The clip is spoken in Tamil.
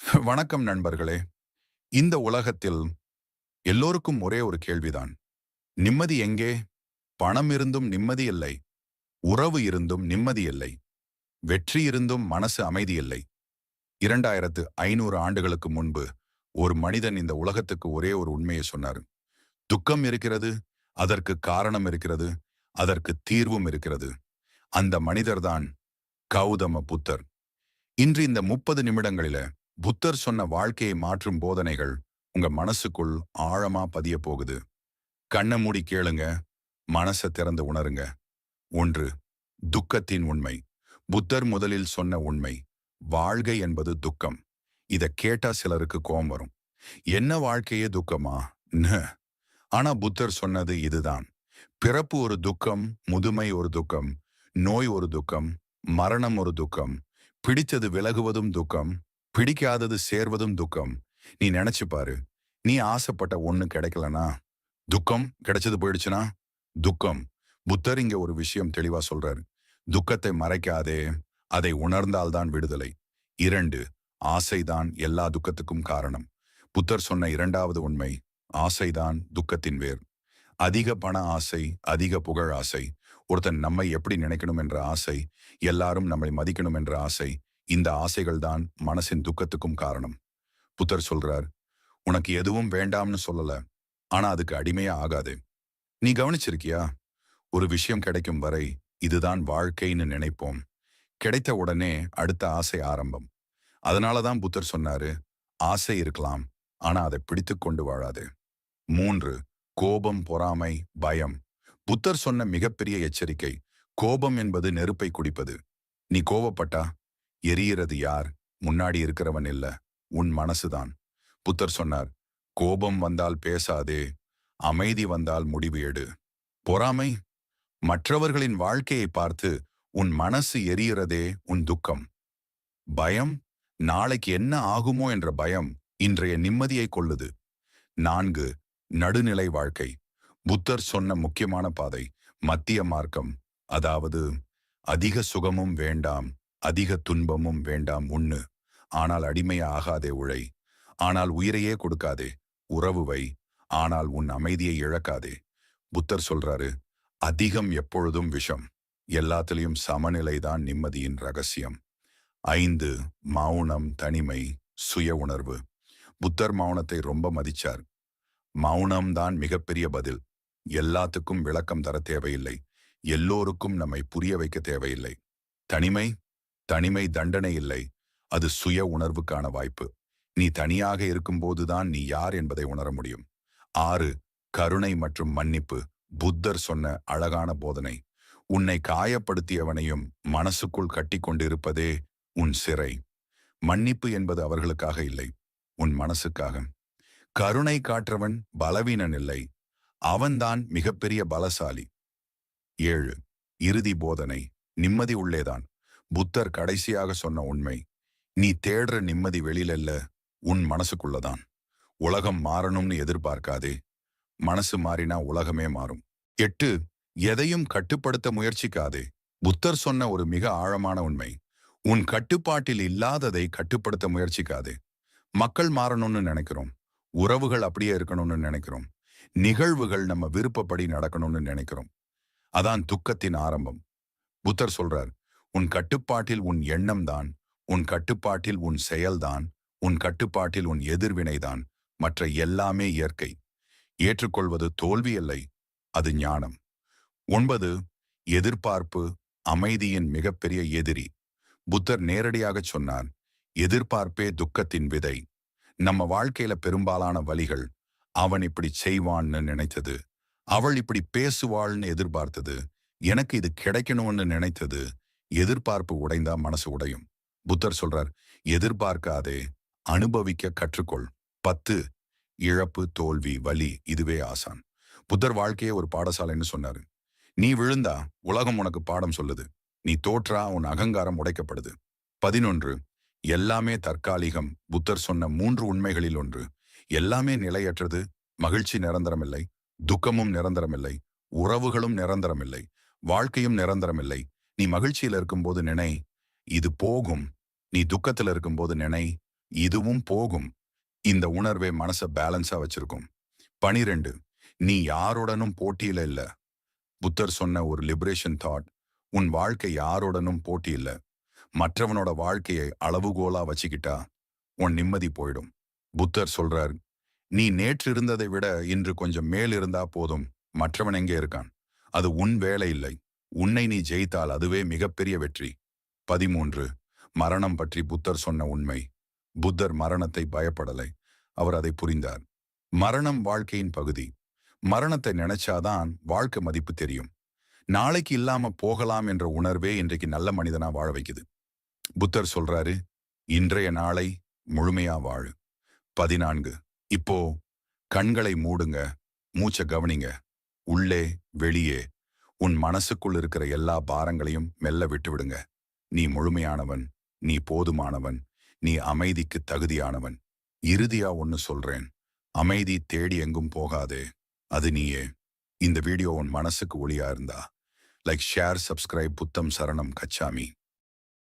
வணக்கம் நண்பர்களே. இந்த உலகத்தில் எல்லோருக்கும் ஒரே ஒரு கேள்விதான். நிம்மதி எங்கே? பணம் இருந்தும் நிம்மதி இல்லை. உறவு இருந்தும் நிம்மதி இல்லை. வெற்றி இருந்தும் மனசு அமைதி இல்லை. 2500 ஆண்டுகளுக்கு முன்பு ஒரு மனிதன் இந்த உலகத்துக்கு ஒரே ஒரு உண்மையை சொன்னாரு. துக்கம் இருக்கிறது, அதற்கு காரணம் இருக்கிறது, அதற்கு தீர்வும் இருக்கிறது. அந்த மனிதர்தான் கௌதம புத்தர். இன்று இந்த 30 நிமிடங்களில புத்தர் சொன்ன வாழ்க்கையை மாற்றும் போதனைகள் உங்க மனசுக்குள் ஆழமா பதிய போகுது. கண்ணை மூடி கேளுங்க, மனசை திறந்து உணருங்க. 1. துக்கத்தின் உண்மை. புத்தர் முதலில் சொன்ன உண்மை. வாழ்க்கை என்பது துக்கம். இத கேட்டா சிலருக்கு கோபம் வரும். என்ன வாழ்க்கையே துக்கமா? ந. ஆனா புத்தர் சொன்னது இதுதான். பிறப்பு ஒரு துக்கம், முதுமை ஒரு துக்கம், நோய் ஒரு துக்கம், மரணம் ஒரு துக்கம், பிடித்தது விலகுவதும் துக்கம், பிடிக்காதது சேர்வதும் துக்கம். நீ நினைச்சு பாரு. நீ ஆசைப்பட்ட ஒண்ணு கிடைக்கலனா துக்கம், கிடைச்சது போயிடுச்சுனா துக்கம். புத்தர் இங்க ஒரு விஷயம் தெளிவா சொல்றாரு. துக்கத்தை மறைக்காதே, அதை உணர்ந்தால்தான் விடுதலை. 2. ஆசைதான் எல்லா துக்கத்துக்கும் காரணம். புத்தர் சொன்ன இரண்டாவது உண்மை, ஆசைதான் துக்கத்தின் வேர். அதிக பண ஆசை, அதிக புகழ் ஆசை, ஒருத்தன் நம்மை எப்படி நினைக்கணும் என்ற ஆசை, எல்லாரும் நம்மை மதிக்கணும் என்ற ஆசை, இந்த ஆசைகள் தான் மனசின் துக்கத்துக்கும் காரணம். புத்தர் சொல்றார், உனக்கு எதுவும் வேண்டாம்னு சொல்லல, ஆனா அதுக்கு அடிமையா ஆகாதே. நீ கவனிச்சிருக்கியா? ஒரு விஷயம் கிடைக்கும் வரை இதுதான் வாழ்க்கைன்னு நினைப்போம். கிடைத்த உடனே அடுத்த ஆசை ஆரம்பம். அதனாலதான் புத்தர் சொன்னாரு, ஆசை இருக்கலாம், ஆனா அதை பிடித்துக் கொண்டு வாழாதே. 3. கோபம், பொறாமை, பயம். புத்தர் சொன்ன மிகப்பெரிய எச்சரிக்கை. கோபம் என்பது நெருப்பை குடிப்பது. நீ கோபப்பட்டா எரியிறது யார்? முன்னாடி இருக்கிறவன் இல்ல, உன் மனசுதான். புத்தர் சொன்னார், கோபம் வந்தால் பேசாதே, அமைதி வந்தால் முடிவு எடு. பொறாமை, மற்றவர்களின் வாழ்க்கையை பார்த்து உன் மனசு எரியிறதே உன் துக்கம். பயம், நாளைக்கு என்ன ஆகுமோ என்ற பயம் இன்றைய நிம்மதியை கொள்ளுது. 4. நடுநிலை வாழ்க்கை. புத்தர் சொன்ன முக்கியமான பாதை, மத்திய மார்க்கம். அதாவது, அதிக சுகமும் வேண்டாம், அதிக துன்பமும் வேண்டாம். உண்ணு, ஆனால் அடிமையா ஆகாதே. உழை, ஆனால் உயிரையே கொடுக்காதே. உறவு வை, ஆனால் உன் அமைதியை இழக்காதே. புத்தர் சொல்றாரு, அதிகம் எப்பொழுதும் விஷம். எல்லாத்திலையும் சமநிலைதான் நிம்மதியின் ரகசியம். 5. மௌனம், தனிமை, சுய உணர்வு. புத்தர் மௌனத்தை ரொம்ப மதிச்சார். மௌனம்தான் மிகப்பெரிய பதில். எல்லாத்துக்கும் விளக்கம் தர தேவையில்லை. எல்லோருக்கும் நம்மை புரிய வைக்க தேவையில்லை. தனிமை, தனிமை தண்டனை இல்லை, அது சுய உணர்வுக்கான வாய்ப்பு. நீ தனியாக இருக்கும்போதுதான் நீ யார் என்பதை உணர முடியும். 6. கருணை மற்றும் மன்னிப்பு. புத்தர் சொன்ன அழகான போதனை. உன்னை காயப்படுத்தியவனையும் மனசுக்குள் கட்டி கொண்டிருப்பதே உன் சிறை. மன்னிப்பு என்பது அவர்களுக்காக இல்லை, உன் மனசுக்காக. கருணை காற்றவன் பலவீனன் இல்லை, அவன்தான் மிகப்பெரிய பலசாலி. 7. இறுதி போதனை. நிம்மதி உள்ளேதான். புத்தர் கடைசியாக சொன்ன உண்மை, நீ தேடுற நிம்மதி வெளியில, உன் மனசுக்குள்ளதான். உலகம் மாறணும்னு எதிர்பார்க்காதே, மனசு மாறினா உலகமே மாறும். 8. எதையும் கட்டுப்படுத்த முயற்சிக்காதே. புத்தர் சொன்ன ஒரு மிக ஆழமான உண்மை, உன் கட்டுப்பாட்டில் இல்லாததை கட்டுப்படுத்த முயற்சிக்காதே. மக்கள் மாறணும்னு நினைக்கிறோம், உறவுகள் அப்படியே இருக்கணும்னு நினைக்கிறோம், நிகழ்வுகள் நம்ம விருப்பப்படி நடக்கணும்னு நினைக்கிறோம். அதான் துக்கத்தின் ஆரம்பம். புத்தர் சொல்றார், உன் கட்டுப்பாட்டில் உன் எண்ணம் தான், உன் கட்டுப்பாட்டில் உன் செயல்தான், உன் கட்டுப்பாட்டில் உன் எதிர்வினைதான். மற்ற எல்லாமே இயற்கை. ஏற்றுக்கொள்வது தோல்வி இல்லை, அது ஞானம். 9. எதிர்பார்ப்பு, அமைதியின் மிகப்பெரிய எதிரி. புத்தர் நேரடியாக சொன்னார், எதிர்பார்ப்பே துக்கத்தின் விதை. நம்ம வாழ்க்கையில பெரும்பாலான வலிகள், அவன் இப்படி செய்வான்னு நினைத்தது, அவள் இப்படி பேசுவாள்னு எதிர்பார்த்தது, எனக்கு இது கிடைக்கணும்னு நினைத்தது. எதிர்பார்ப்பு உடைந்தா மனசு உடையும். புத்தர் சொல்றார், எதிர்பார்க்காதே, அனுபவிக்க கற்றுக்கொள். 10. இழப்பு, தோல்வி, வலி, இதுவே ஆசான். புத்தர் வாழ்க்கையே ஒரு பாடசாலைன்னு சொன்னாரு. நீ விழுந்தா உலகம் உனக்கு பாடம் சொல்லுது, நீ தோற்றா உன் அகங்காரம் உடைக்கப்படுது. 11. எல்லாமே தற்காலிகம். புத்தர் சொன்ன 3 உண்மைகளில் ஒன்று, எல்லாமே நிலையற்றது. மகிழ்ச்சி நிரந்தரமில்லை, துக்கமும் நிரந்தரமில்லை, உறவுகளும் நிரந்தரமில்லை, வாழ்க்கையும் நிரந்தரமில்லை. நீ மகிழ்ச்சியில் இருக்கும்போது நினை, இது போகும். நீ துக்கத்தில் இருக்கும்போது நினை, இதுவும் போகும். இந்த உணர்வே மனச பேலன்ஸா வச்சிருக்கும். 12 நீ யாருடனும் போட்டியில இல்ல. புத்தர் சொன்ன ஒரு லிபரேஷன் தாட். உன் வாழ்க்கை யாருடனும் போட்டி இல்ல. மற்றவனோட வாழ்க்கையை அளவுகோலா வச்சுக்கிட்டா உன் நிம்மதி போயிடும். புத்தர் சொல்றார், நீ நேற்று இருந்ததை விட இன்று கொஞ்சம் மேல் இருந்தா போதும். மற்றவன் எங்கே இருக்கான்? அது உன் வேலை இல்லை. உன்னை நீ ஜெயித்தால் அதுவே மிகப்பெரிய வெற்றி. 13 மரணம் பற்றி புத்தர் சொன்ன உண்மை. புத்தர் மரணத்தை பயப்படலை. அவர் அதை புரிந்தார். மரணம் வாழ்க்கையின் பகுதி. மரணத்தை நினைச்சாதான் வாழ்க்கை மதிப்பு தெரியும். நாளைக்கு இல்லாம போகலாம் என்ற உணர்வே இன்றைக்கு நல்ல மனிதனா வாழ வைக்குது. புத்தர் சொல்றாரு, இன்றைய நாளை முழுமையா வாழு. 14 இப்போ கண்களை மூடுங்க, மூச்சை கவனிங்க. உள்ளே வெளியே உன் மனசுக்குள் இருக்கிற எல்லா பாரங்களையும் மெல்ல விட்டு விடுங்க. நீ முழுமையானவன், நீ போதுமானவன், நீ அமைதிக்கு தகுதியானவன். இறுதியா ஒன்னு சொல்றேன், அமைதி தேடி எங்கும் போகாதே, அது நீயே. இந்த வீடியோ உன் மனசுக்கு ஒளியா இருந்தா லைக், ஷேர், சப்ஸ்கிரைப். புத்தம் சரணம் கச்சாமி.